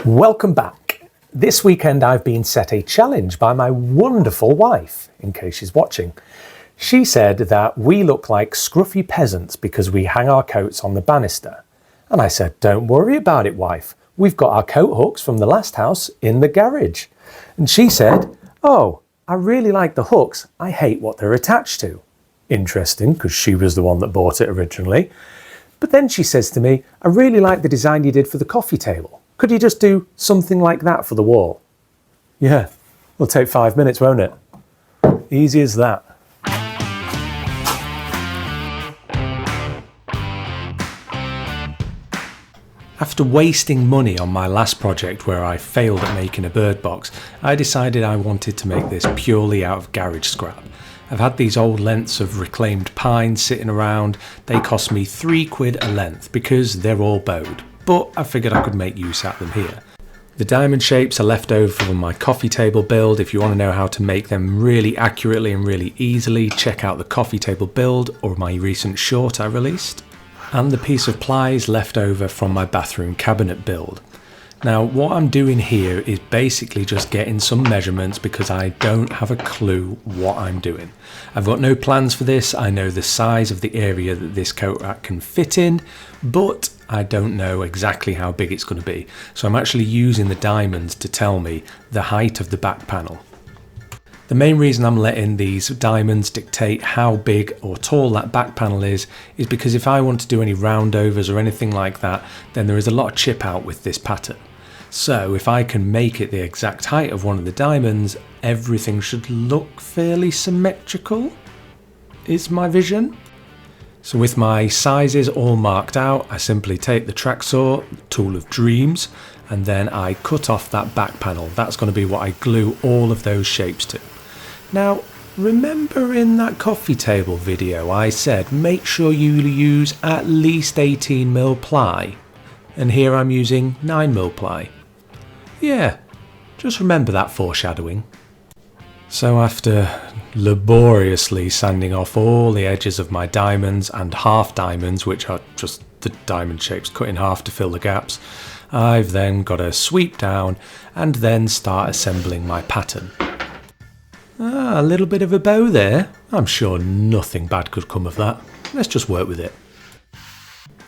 Welcome back. This weekend I've been set a challenge by my wonderful wife, in case she's watching. She said that we look like scruffy peasants because we hang our coats on the banister. And I said, don't worry about it, wife. We've got our coat hooks from the last house in the garage. And she said, oh, I really like the hooks. I hate what they're attached to. Interesting, because she was the one that bought it originally. But then she says to me, I really like the design you did for the coffee table. Could you just do something like that for the wall? Yeah, it'll take 5 minutes, won't it? Easy as that. After wasting money on my last project where I failed at making a bird box, I decided I wanted to make this purely out of garage scrap. I've had these old lengths of reclaimed pine sitting around. They cost me £3 a length because they're all bowed, but I figured I could make use out of them here. The diamond shapes are left over from my coffee table build. If you want to know how to make them really accurately and really easily, check out the coffee table build or my recent short I released. And the piece of plies left over from my bathroom cabinet build. Now what I'm doing here is basically just getting some measurements because I don't have a clue what I'm doing. I've got no plans for this. I know the size of the area that this coat rack can fit in, but I don't know exactly how big it's going to be. So I'm actually using the diamonds to tell me the height of the back panel. The main reason I'm letting these diamonds dictate how big or tall that back panel is because if I want to do any roundovers or anything like that, then there is a lot of chip out with this pattern. So if I can make it the exact height of one of the diamonds, everything should look fairly symmetrical, is my vision. So with my sizes all marked out, I simply take the track saw, tool of dreams, and then I cut off that back panel. That's going to be what I glue all of those shapes to. Now, remember in that coffee table video I said make sure you use at least 18mm ply, and here I'm using 9mm ply. Yeah, just remember that foreshadowing. So after laboriously sanding off all the edges of my diamonds and half diamonds, which are just the diamond shapes cut in half to fill the gaps, I've then got to sweep down and then start assembling my pattern. A little bit of a bow there. I'm sure nothing bad could come of that. Let's just work with it.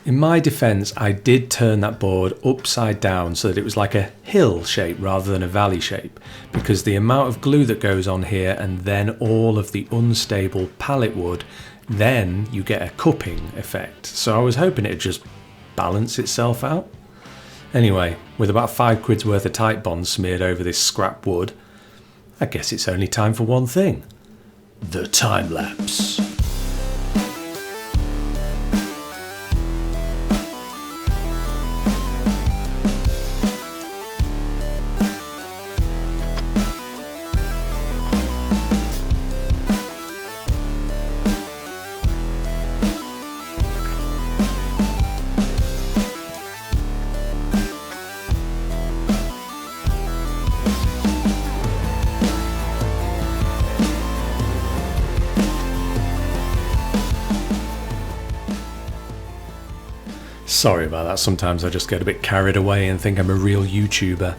In my defence, I did turn that board upside down so that it was like a hill shape rather than a valley shape, because the amount of glue that goes on here and then all of the unstable pallet wood, then you get a cupping effect. So I was hoping it'd just balance itself out. Anyway, with about £5 worth of tight bond smeared over this scrap wood, I guess it's only time for one thing. The time lapse. Sorry about that, sometimes I just get a bit carried away and think I'm a real YouTuber.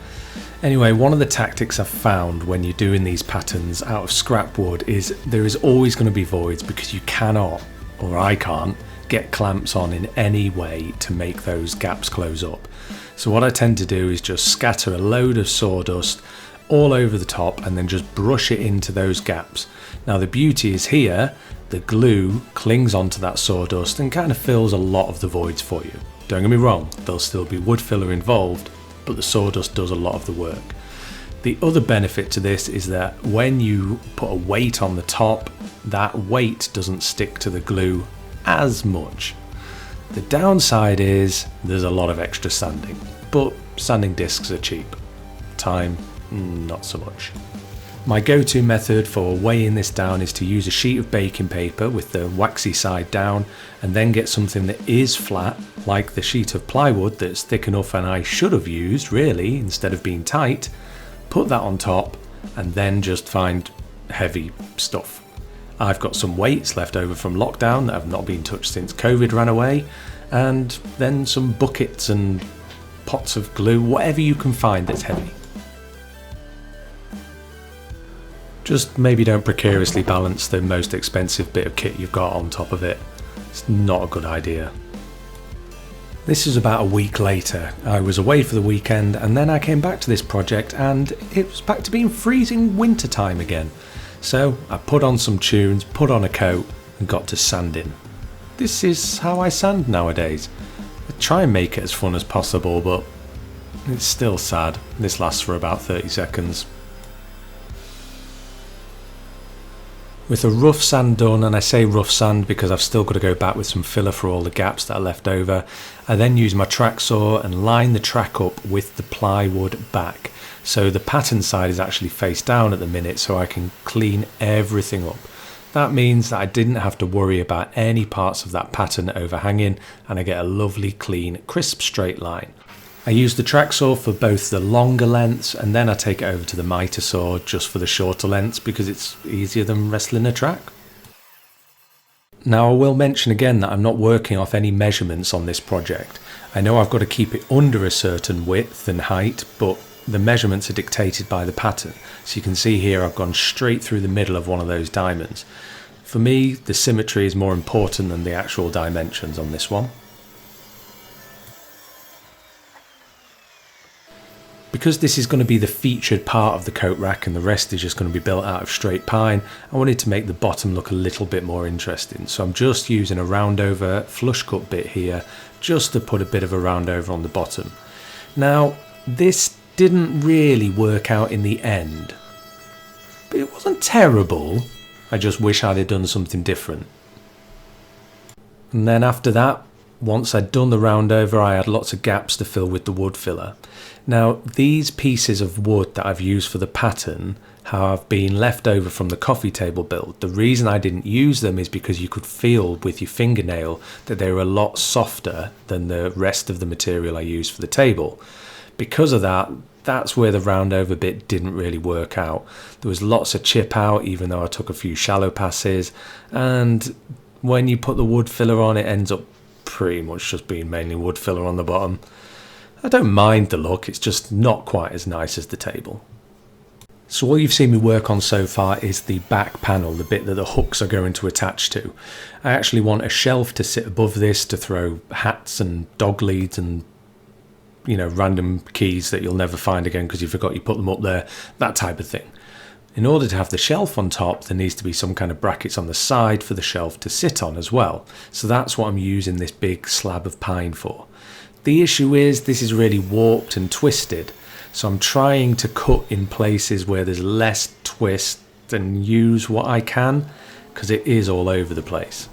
Anyway, one of the tactics I've found when you're doing these patterns out of scrap wood is there is always going to be voids because you cannot, or I can't, get clamps on in any way to make those gaps close up. So what I tend to do is just scatter a load of sawdust all over the top and then just brush it into those gaps. Now the beauty is here, the glue clings onto that sawdust and kind of fills a lot of the voids for you. Don't get me wrong, there'll still be wood filler involved, but the sawdust does a lot of the work. The other benefit to this is that when you put a weight on the top, that weight doesn't stick to the glue as much. The downside is there's a lot of extra sanding, but sanding discs are cheap. Time, not so much. My go-to method for weighing this down is to use a sheet of baking paper with the waxy side down and then get something that is flat, like the sheet of plywood that's thick enough and I should have used really instead of being tight, put that on top and then just find heavy stuff. I've got some weights left over from lockdown that have not been touched since COVID ran away, and then some buckets and pots of glue, whatever you can find that's heavy. Just maybe don't precariously balance the most expensive bit of kit you've got on top of it. It's not a good idea. This is about a week later. I was away for the weekend and then I came back to this project and it was back to being freezing winter time again. So I put on some tunes, put on a coat and got to sanding. This is how I sand nowadays. I try and make it as fun as possible, but it's still sad. This lasts for about 30 seconds. With a rough sand done, and I say rough sand because I've still got to go back with some filler for all the gaps that are left over, I then use my track saw and line the track up with the plywood back. So the pattern side is actually face down at the minute, so I can clean everything up. That means that I didn't have to worry about any parts of that pattern overhanging, and I get a lovely clean crisp straight line. I use the track saw for both the longer lengths and then I take it over to the miter saw just for the shorter lengths because it's easier than wrestling a track. Now I will mention again that I'm not working off any measurements on this project. I know I've got to keep it under a certain width and height, but the measurements are dictated by the pattern. So you can see here I've gone straight through the middle of one of those diamonds. For me, the symmetry is more important than the actual dimensions on this one. Because this is going to be the featured part of the coat rack and the rest is just going to be built out of straight pine, I wanted to make the bottom look a little bit more interesting. So I'm just using a round over flush cut bit here just to put a bit of a round over on the bottom. Now this didn't really work out in the end, but it wasn't terrible. I just wish I'd have done something different. And then after that, once I'd done the round over, I had lots of gaps to fill with the wood filler. Now these pieces of wood that I've used for the pattern have been left over from the coffee table build. The reason I didn't use them is because you could feel with your fingernail that they were a lot softer than the rest of the material I used for the table. Because of that, that's where the round over bit didn't really work out. There was lots of chip out even though I took a few shallow passes, and when you put the wood filler on it ends up pretty much just being mainly wood filler on the bottom. I don't mind the look, it's just not quite as nice as the table. So all you've seen me work on so far is the back panel, the bit that the hooks are going to attach to. I actually want a shelf to sit above this to throw hats and dog leads and random keys that you'll never find again because you forgot you put them up there, that type of thing. In order to have the shelf on top, there needs to be some kind of brackets on the side for the shelf to sit on as well. So that's what I'm using this big slab of pine for. The issue is this is really warped and twisted, so I'm trying to cut in places where there's less twist and use what I can, because it is all over the place.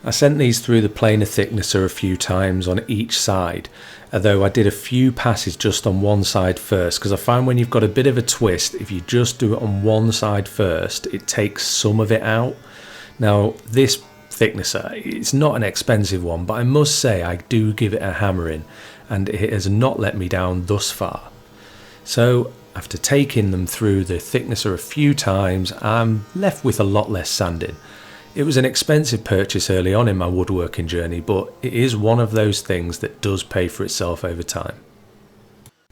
I sent these through the planer thicknesser a few times on each side, although I did a few passes just on one side first, because I find when you've got a bit of a twist, if you just do it on one side first, it takes some of it out. Now this thicknesser, it's not an expensive one, but I must say I do give it a hammering and it has not let me down thus far. So after taking them through the thicknesser a few times, I'm left with a lot less sanding. It was an expensive purchase early on in my woodworking journey, but it is one of those things that does pay for itself over time.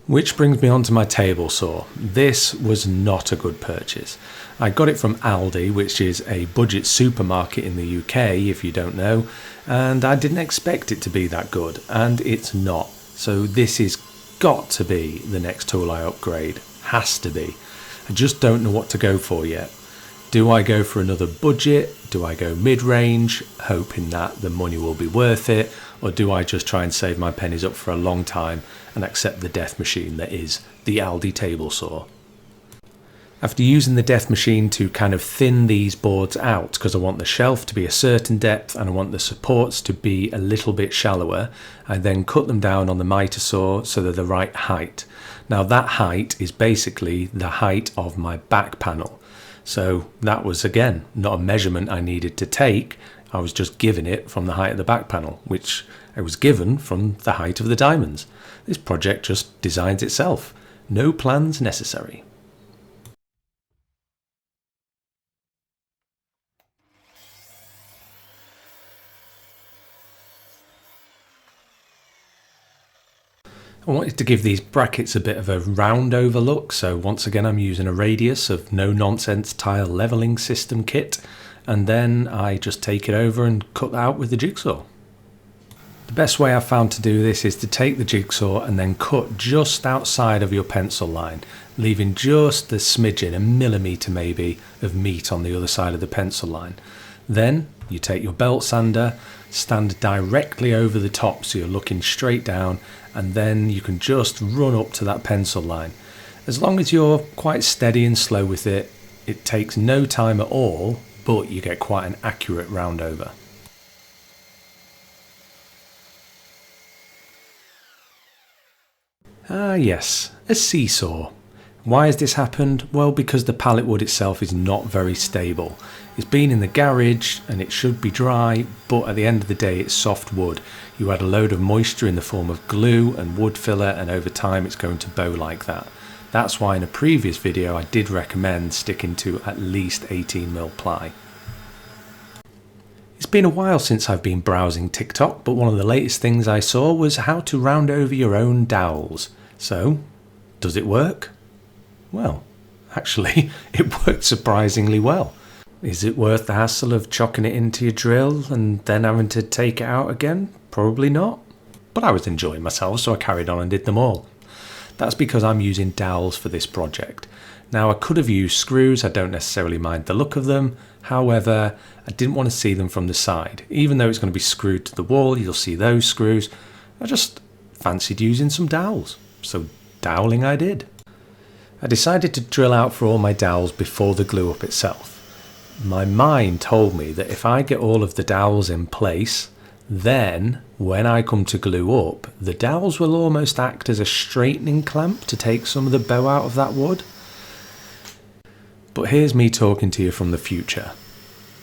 Which brings me on to my table saw. This was not a good purchase. I got it from Aldi, which is a budget supermarket in the UK if you don't know, and I didn't expect it to be that good, and it's not. So this has got to be the next tool I upgrade. Has to be. I just don't know what to go for yet. Do I go for another budget? Do I go mid-range, hoping that the money will be worth it? Or do I just try and save my pennies up for a long time and accept the death machine that is the Aldi table saw? After using the death machine to kind of thin these boards out, because I want the shelf to be a certain depth and I want the supports to be a little bit shallower, I then cut them down on the miter saw so they're the right height. Now that height is basically the height of my back panel. So that was, again, not a measurement I needed to take. I was just given it from the height of the back panel, which I was given from the height of the diamonds. This project just designs itself. No plans necessary. I wanted to give these brackets a bit of a round over look, so once again I'm using a radius of no nonsense tile leveling system kit, and then I just take it over and cut that out with the jigsaw. The best way I've found to do this is to take the jigsaw and then cut just outside of your pencil line, leaving just the smidgen, a millimetre maybe, of meat on the other side of the pencil line. Then you take your belt sander, stand directly over the top so you're looking straight down, and then you can just run up to that pencil line. As long as you're quite steady and slow with it, it takes no time at all, but you get quite an accurate round over. Ah yes, a seesaw. Why has this happened? Well, because the pallet wood itself is not very stable. It's been in the garage and it should be dry, but at the end of the day it's soft wood. You add a load of moisture in the form of glue and wood filler, and over time it's going to bow like that. That's why in a previous video I did recommend sticking to at least 18mm ply. It's been a while since I've been browsing TikTok, but one of the latest things I saw was how to round over your own dowels. So, does it work? Well, actually, it worked surprisingly well. Is it worth the hassle of chucking it into your drill and then having to take it out again? Probably not. But I was enjoying myself, so I carried on and did them all. That's because I'm using dowels for this project. Now, I could have used screws, I don't necessarily mind the look of them. However, I didn't want to see them from the side. Even though it's going to be screwed to the wall, you'll see those screws. I just fancied using some dowels. So doweling I did. I decided to drill out for all my dowels before the glue up itself. My mind told me that if I get all of the dowels in place, then when I come to glue up, the dowels will almost act as a straightening clamp to take some of the bow out of that wood. But here's me talking to you from the future.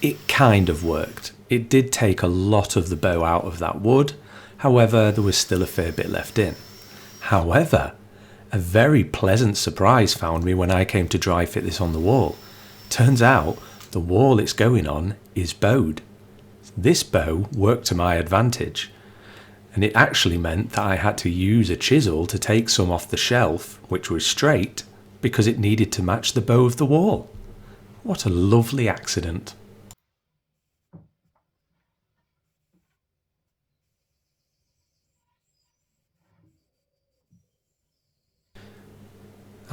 It kind of worked. It did take a lot of the bow out of that wood, however there was still a fair bit left in. However, a very pleasant surprise found me when I came to dry fit this on the wall. Turns out the wall it's going on is bowed. This bow worked to my advantage, and it actually meant that I had to use a chisel to take some off the shelf, which was straight, because it needed to match the bow of the wall. What a lovely accident.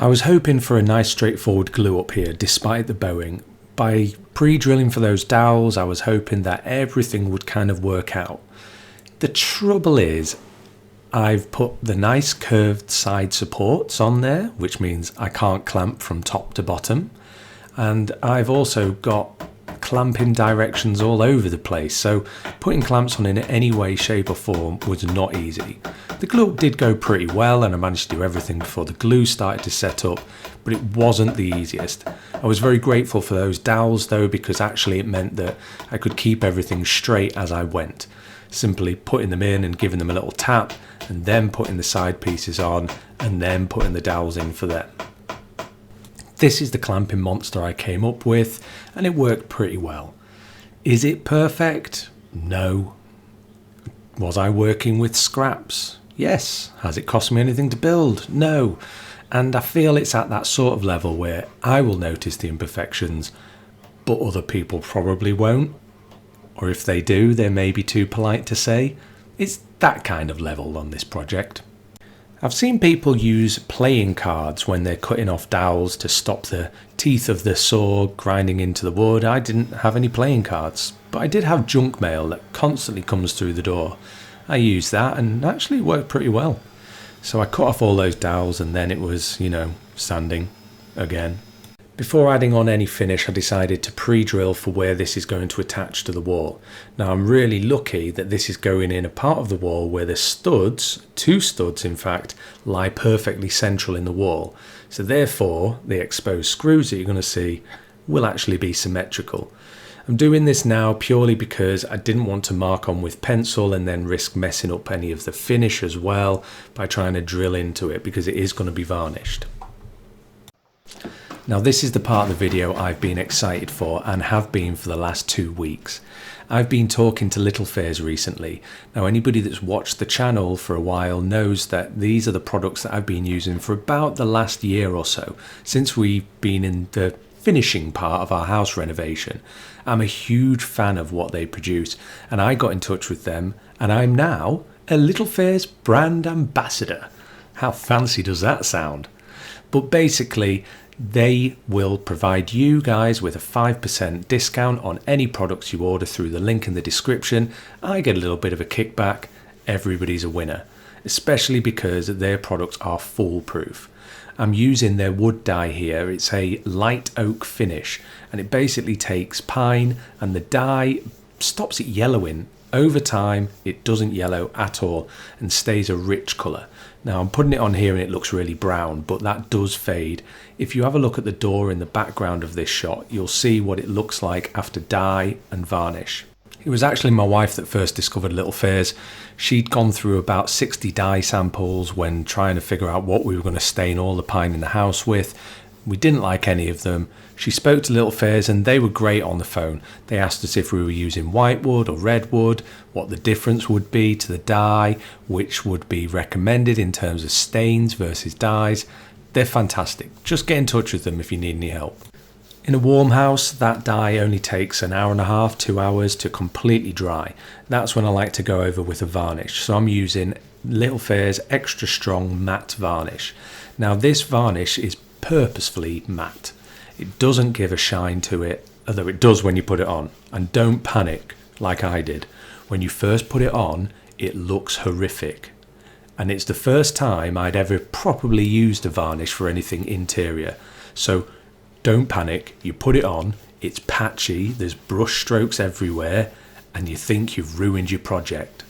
I was hoping for a nice straightforward glue up here despite the bowing. By pre-drilling for those dowels, I was hoping that everything would kind of work out. The trouble is, I've put the nice curved side supports on there, which means I can't clamp from top to bottom. And I've also got clamping directions all over the place, so putting clamps on in any way, shape or form was not easy. The glue did go pretty well and I managed to do everything before the glue started to set up, but it wasn't the easiest. I was very grateful for those dowels though, because actually it meant that I could keep everything straight as I went. Simply putting them in and giving them a little tap, and then putting the side pieces on, and then putting the dowels in for them. This is the clamping monster I came up with, and it worked pretty well. Is it perfect? No. Was I working with scraps? Yes. Has it cost me anything to build? No. And I feel it's at that sort of level where I will notice the imperfections, but other people probably won't. Or if they do, they may be too polite to say. It's that kind of level on this project. I've seen people use playing cards when they're cutting off dowels to stop the teeth of the saw grinding into the wood. I didn't have any playing cards, but I did have junk mail that constantly comes through the door. I used that and actually it worked pretty well. So I cut off all those dowels and then it was, sanding again. Before adding on any finish, I decided to pre-drill for where this is going to attach to the wall. Now I'm really lucky that this is going in a part of the wall where the studs, 2 studs in fact, lie perfectly central in the wall. So therefore, the exposed screws that you're going to see will actually be symmetrical. I'm doing this now purely because I didn't want to mark on with pencil and then risk messing up any of the finish as well by trying to drill into it, because it is going to be varnished. Now this is the part of the video I've been excited for and have been for the last 2 weeks. I've been talking to Littlefairs recently. Now anybody that's watched the channel for a while knows that these are the products that I've been using for about the last year or so, since we've been in the finishing part of our house renovation. I'm a huge fan of what they produce, and I got in touch with them, and I'm now a Littlefairs brand ambassador. How fancy does that sound? But basically, they will provide you guys with a 5% discount on any products you order through the link in the description. I get a little bit of a kickback. Everybody's a winner, especially because their products are foolproof. I'm using their wood dye here. It's a light oak finish, and it basically takes pine, and the dye stops it yellowing. Over time, it doesn't yellow at all and stays a rich colour. Now I'm putting it on here and it looks really brown, but that does fade. If you have a look at the door in the background of this shot, you'll see what it looks like after dye and varnish. It was actually my wife that first discovered Littlefairs. She'd gone through about 60 dye samples when trying to figure out what we were going to stain all the pine in the house with. We didn't like any of them. She spoke to Littlefairs and they were great on the phone. They asked us if we were using whitewood or redwood, what the difference would be to the dye, which would be recommended in terms of stains versus dyes. They're fantastic. Just get in touch with them if you need any help. In a warm house, that dye only takes an hour and a half, 2 hours to completely dry. That's when I like to go over with a varnish. So I'm using Littlefairs Extra Strong Matte Varnish. Now this varnish is purposefully matte. It doesn't give a shine to it, although it does when you put it on. And don't panic like I did. When you first put it on, it looks horrific. And it's the first time I'd ever properly used a varnish for anything interior. So don't panic, you put it on, it's patchy, there's brush strokes everywhere, and you think you've ruined your project.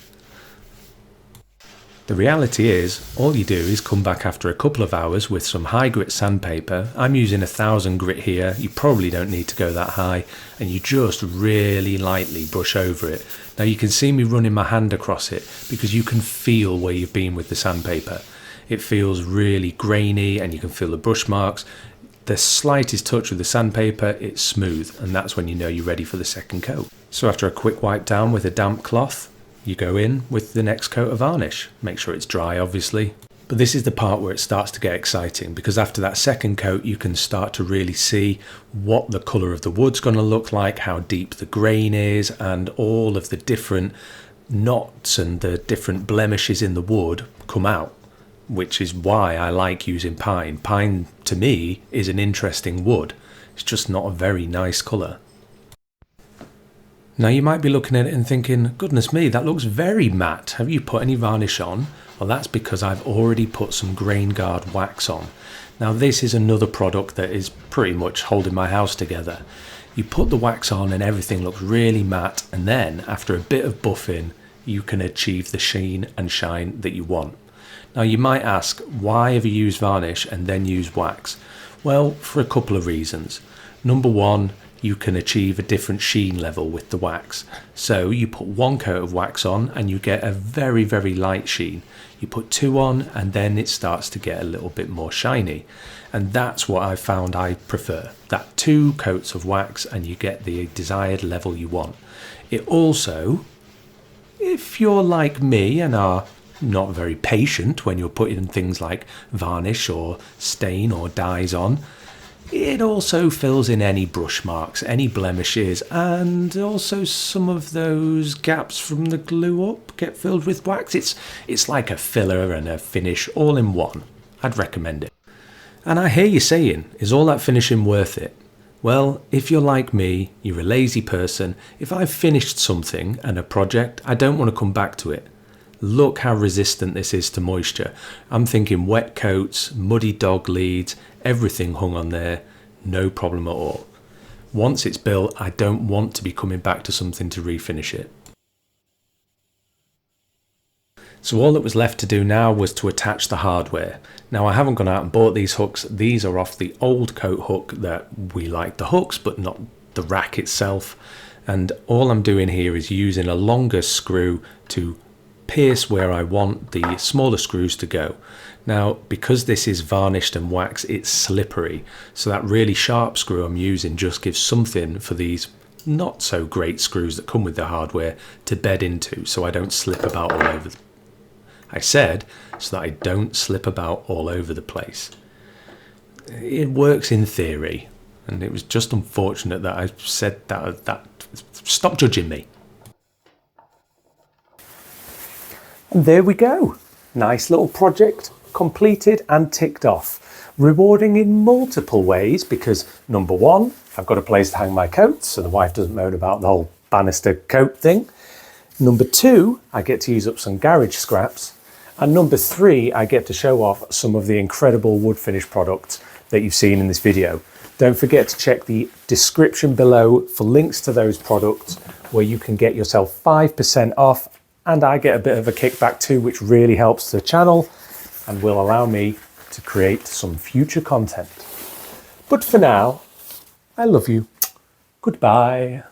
The reality is, all you do is come back after a couple of hours with some high grit sandpaper. I'm using 1000 grit here, you probably don't need to go that high, and you just really lightly brush over it. Now you can see me running my hand across it because you can feel where you've been with the sandpaper. It feels really grainy and you can feel the brush marks. The slightest touch with the sandpaper, it's smooth, and that's when you know you're ready for the second coat. So after a quick wipe down with a damp cloth, you go in with the next coat of varnish. Make sure it's dry, obviously. But this is the part where it starts to get exciting, because after that second coat you can start to really see what the colour of the wood's going to look like, how deep the grain is, and all of the different knots and the different blemishes in the wood come out, which is why I like using pine. Pine, to me, is an interesting wood. It's just not a very nice colour. Now you might be looking at it and thinking, goodness me, that looks very matte. Have you put any varnish on? Well, that's because I've already put some grain guard wax on. Now this is another product that is pretty much holding my house together. You put the wax on and everything looks really matte, and then after a bit of buffing, you can achieve the sheen and shine that you want. Now you might ask, why have you used varnish and then use wax? Well, for a couple of reasons. Number one, you can achieve a different sheen level with the wax. So you put one coat of wax on and you get a very, very light sheen. You put two on and then it starts to get a little bit more shiny. And that's what I found I prefer. That 2 coats of wax and you get the desired level you want. It also, if you're like me and are not very patient when you're putting things like varnish or stain or dyes on, it also fills in any brush marks, any blemishes, and also some of those gaps from the glue up get filled with wax. It's like a filler and a finish all in one. I'd recommend it. And I hear you saying, is all that finishing worth it? Well, if you're like me, you're a lazy person. If I've finished something and a project, I don't want to come back to it. Look how resistant this is to moisture. I'm thinking wet coats, muddy dog leads, everything hung on there, no problem at all. Once it's built, I don't want to be coming back to something to refinish it. So all that was left to do now was to attach the hardware. Now I haven't gone out and bought these hooks. These are off the old coat hook that we like the hooks, but not the rack itself. And all I'm doing here is using a longer screw to pierce where I want the smaller screws to go. Now, because this is varnished and waxed, it's slippery. So that really sharp screw I'm using just gives something for these not so great screws that come with the hardware to bed into so I don't slip about all over. I said so that I don't slip about all over the place. It works in theory, and it was just unfortunate that I said that. Stop judging me. And there we go. Nice little project completed and ticked off. Rewarding in multiple ways because number one, I've got a place to hang my coats so the wife doesn't moan about the whole banister coat thing. Number two, I get to use up some garage scraps. And number three, I get to show off some of the incredible wood finish products that you've seen in this video. Don't forget to check the description below for links to those products where you can get yourself 5% off, and I get a bit of a kickback too, which really helps the channel and will allow me to create some future content. But for now, I love you. Goodbye.